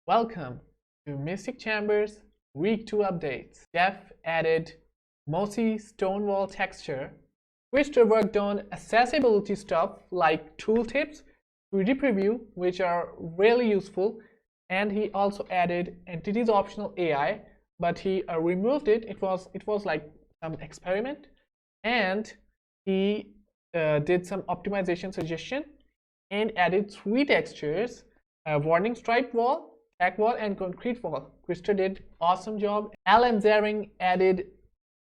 Welcome to Mystic Chambers Week 2 updates. Jeff added mossy stonewall texture. Twister worked on accessibility stuff like tooltips, 3D preview, which are really useful, and he also added entities optional AI, but he removed it. It was like some experiment, and he did some optimization suggestion and added 3 textures: warning stripe wall, tag wall, and concrete wall. Twister did awesome job. Alan Zaring added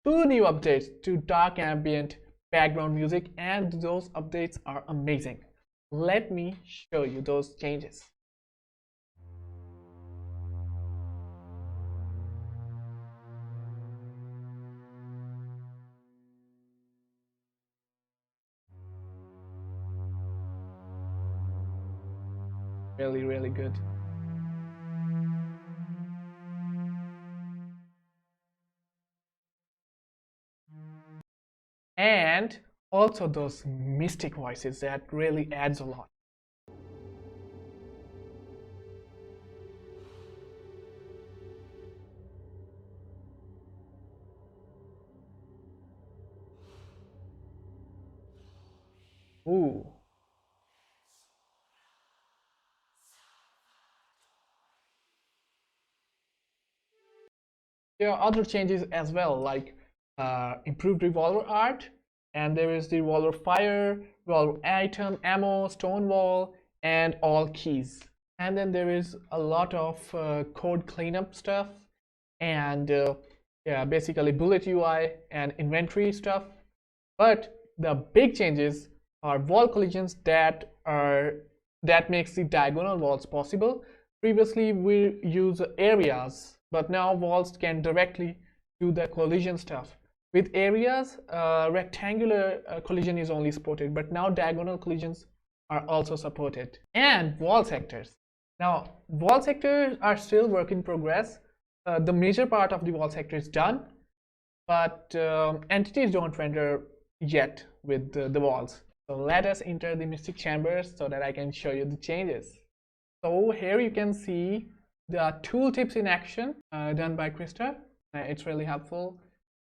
2 new updates to dark ambient background music, and those updates are amazing. Let me show you those changes. Really good. And also those mystic voices, that really adds a lot. Ooh. There are other changes as well, like improved revolver art, and there is the revolver fire, revolver item, ammo, stonewall, and all keys. And then there is a lot of code cleanup stuff, and yeah, basically bullet UI and inventory stuff. But the big changes are wall collisions that makes the diagonal walls possible. Previously we use areas, but now walls can directly do the collision stuff. With areas, rectangular collision is only supported, but now diagonal collisions are also supported. And wall sectors. Now, wall sectors are still work in progress. The major part of the wall sector is done, but entities don't render yet with the walls. So let us enter the Mystic Chambers so that I can show you the changes. So here you can see the tooltips in action done by Twister. It's really helpful.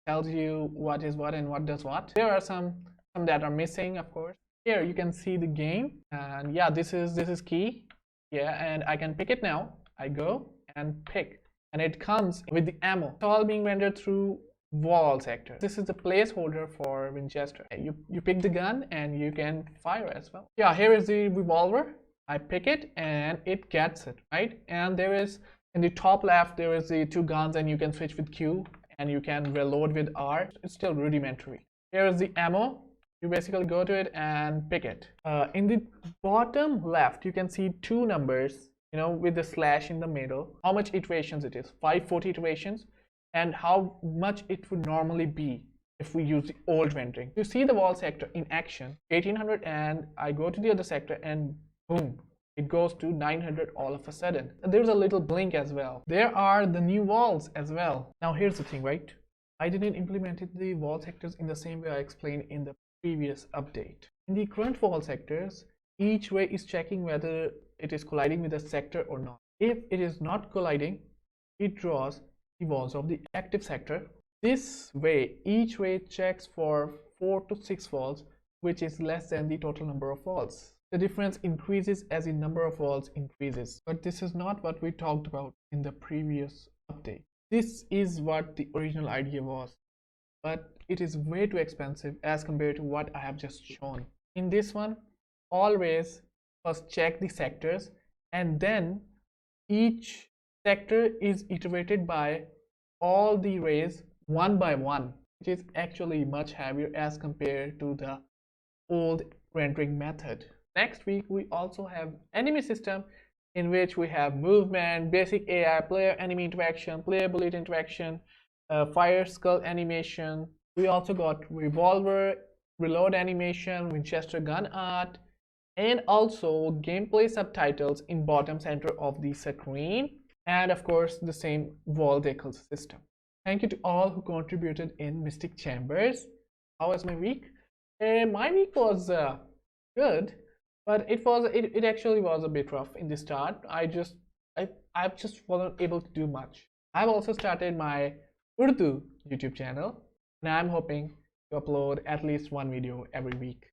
Tells you what is what and what does what. There are some that are missing, of course. Here you can see the game, and yeah, this is key. Yeah, and I can pick it now. I go and pick, and it comes with the ammo. It's all being rendered through wall sector. This is the placeholder for Winchester. You pick the gun and you can fire as well. Yeah, here is the revolver. I pick it and it gets it, right? And there is, in the top left, there is the 2 guns, and you can switch with Q and you can reload with R. It's still rudimentary. Here is the ammo. You basically go to it and pick it. In the bottom left, you can see 2 numbers, you know, with the slash in the middle. How much iterations it is? 540 iterations, and how much it would normally be if we use the old rendering. You see the wall sector in action, 1800, and I go to the other sector and boom, it goes to 900 all of a sudden. And there's a little blink as well. There are the new walls as well. Now here's the thing, right? I didn't implement the wall sectors in the same way I explained in the previous update. In the current wall sectors, each way is checking whether it is colliding with a sector or not. If it is not colliding, it draws the walls of the active sector. This way, each way checks for 4 to 6 walls, which is less than the total number of walls. The difference increases as the number of walls increases, but this is not what we talked about in the previous update. This is what the original idea was, but it is way too expensive as compared to what I have just shown. In this one, always first check the sectors, and then each sector is iterated by all the rays one by one, which is actually much heavier as compared to the old rendering method. Next week, we also have enemy system, in which we have movement, basic AI, player enemy interaction, player bullet interaction, fire skull animation. We also got revolver, reload animation, Winchester gun art, and also gameplay subtitles in bottom center of the screen, and of course the same wall decal system. Thank you to all who contributed in Mystic Chambers. How was my week? My week was good, but it actually was a bit rough in the start. I I just wasn't able to do much. I've also started my Urdu YouTube channel, and I'm hoping to upload at least one video every week.